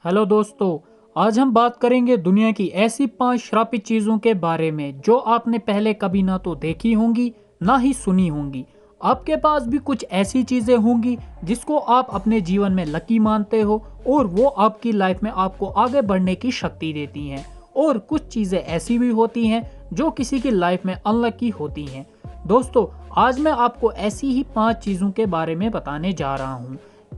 Hello दोस्तों, आज हम बात करेंगे दुनिया की ऐसी 5 श्रापित चीज़ों के बारे में जो आपने पहले कभी ना तो देखी होंगी ना ही सुनी होंगी। आपके पास भी कुछ ऐसी चीज़ें होंगी जिसको आप अपने जीवन में लकी मानते हो और वो आपकी लाइफ में आपको आगे बढ़ने की शक्ति देती हैं। और कुछ चीज़ें ऐसी भी होती हैं जो किसी की लाइफ में अनलकी होती हैं। दोस्तों, आज मैं आपको ऐसी ही 5 चीज़ों के बारे में बताने जा रहा हूँ।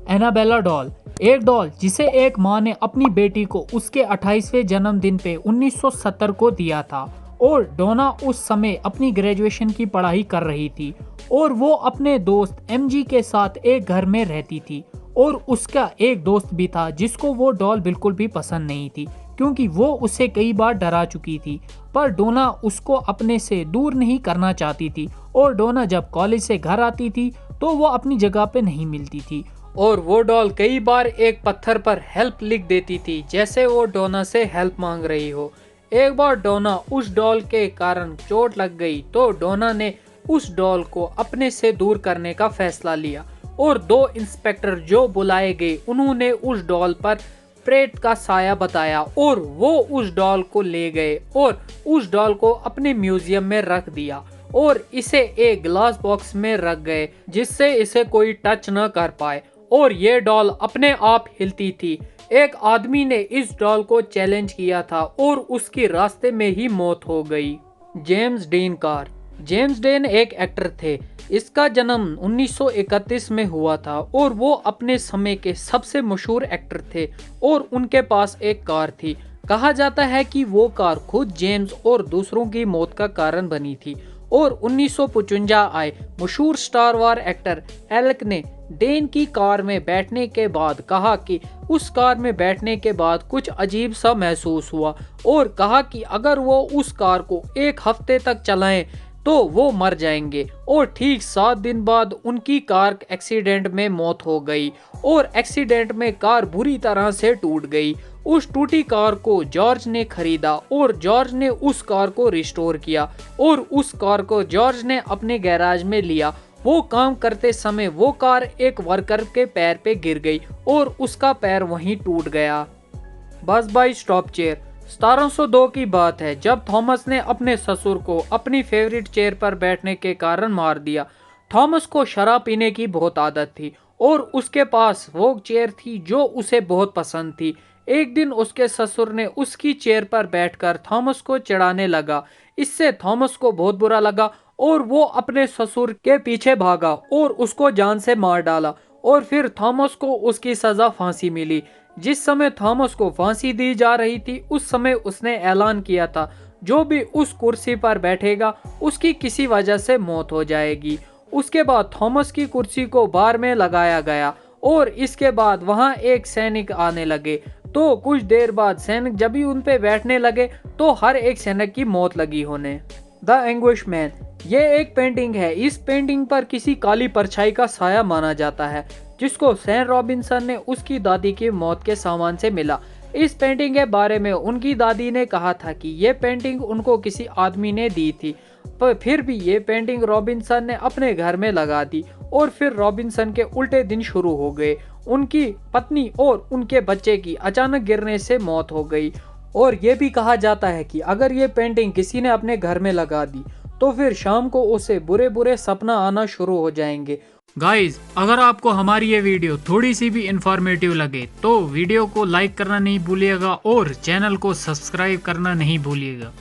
एनाबेला डॉल, एक डॉल जिसे एक माँ ने अपनी बेटी को उसके 28वें जन्मदिन पे 1970 को दिया था। और डोना उस समय अपनी ग्रेजुएशन की पढ़ाई कर रही थी और वो अपने दोस्त एमजी के साथ एक घर में रहती थी। और उसका एक दोस्त भी था जिसको वो डॉल बिल्कुल भी पसंद नहीं थी क्योंकि वो उसे कई बार डरा चुकी थी। पर डोना उसको अपने से दूर नहीं करना चाहती थी और डोना जब कॉलेज से घर आती थी तो वो अपनी जगह पे नहीं मिलती थी और वो डॉल कई बार एक पत्थर पर हेल्प लिख देती थी जैसे वो डोना से हेल्प मांग रही हो। एक बार डोना उस डॉल के कारण चोट लग गई तो डोना ने उस डॉल को अपने से दूर करने का फैसला लिया और 2 इंस्पेक्टर जो बुलाए गए उन्होंने उस डॉल पर प्रेत का साया बताया और वो उस डॉल को ले गए और उस डॉल को अपने म्यूजियम में रख दिया और इसे एक ग्लास बॉक्स में रख गए जिससे इसे कोई टच न कर पाए। और ये डॉल अपने आप हिलती थी। एक आदमी ने इस डॉल को चैलेंज किया था और उसकी रास्ते में ही मौत हो गई। James dean car, James dean एक एक्टर थे। इसका जन्म 1931 में हुआ था और वो अपने समय के सबसे मशहूर एक्टर थे और उनके पास एक कार थी। कहा जाता है कि वो कार खुद जेम्स और दूसरों की मौत का कारण बनी थी। और 1955 आए मशहूर स्टार वार एक्टर एलेक ने डेन की कार में बैठने के बाद कहा कि उस कार में बैठने के बाद कुछ अजीब सा महसूस हुआ और कहा कि अगर वो उस कार को 1 हफ्ते तक चलाएं तो वो मर जाएंगे। और ठीक 7 दिन बाद उनकी कार एक्सीडेंट में मौत हो गई और एक्सीडेंट में कार बुरी तरह से टूट गई। उस टूटी कार को जॉर्ज ने खरीदा और जॉर्ज ने उस कार को रिस्टोर किया और उस कार को जॉर्ज ने अपने गैराज में लिया। वो काम करते समय वो कार एक वर्कर के पैर पे गिर गई और उसका पैर वहीं टूट गया। बस बाई स्टॉप चेयर, 1702 की बात है जब थॉमस ने अपने ससुर को अपनी फेवरेट चेयर पर बैठने के कारण मार दिया। थॉमस को शराब पीने की बहुत आदत थी और उसके पास वो चेयर थी जो उसे बहुत पसंद थी। एक दिन उसके ससुर ने उसकी चेयर पर बैठकर थॉमस को चिढ़ाने लगा। इससे थॉमस को बहुत बुरा लगा और वो अपने ससुर के पीछे भागा और उसको जान से मार डाला। और फिर थॉमस को उसकी सजा फांसी मिली। जिस समय थॉमस को फांसी दी जा रही थी उस समय उसने ऐलान किया था जो भी उस कुर्सी पर बैठेगा उसकी किसी वजह से मौत हो जाएगी। उसके बाद थॉमस की कुर्सी को बार में लगाया गया और इसके बाद वहां एक सैनिक आने लगे। तो कुछ देर बाद सैनिक जब भी उन पे बैठने लगे तो हर एक सैनिक की मौत लगी होने। द एंग्विश मैन, ये एक पेंटिंग है। इस पेंटिंग पर किसी काली परछाई का साया माना जाता है जिसको सैन रॉबिन्सन ने उसकी दादी की मौत के सामान से मिला। इस पेंटिंग के बारे में उनकी दादी ने कहा था कि ये पेंटिंग उनको किसी आदमी ने दी थी, पर फिर भी ये पेंटिंग रॉबिन्सन ने अपने घर में लगा दी। और फिर रॉबिन्सन के उल्टे दिन शुरू हो गए। उनकी पत्नी और उनके बच्चे की अचानक गिरने से मौत हो गई। और ये भी कहा जाता है कि अगर ये पेंटिंग किसी ने अपने घर में लगा दी तो फिर शाम को उसे बुरे बुरे सपना आना शुरू हो जाएंगे। गाइज, अगर आपको हमारी ये वीडियो थोड़ी सी भी इंफॉर्मेटिव लगे तो वीडियो को लाइक करना नहीं भूलिएगा और चैनल को सब्सक्राइब करना नहीं भूलिएगा।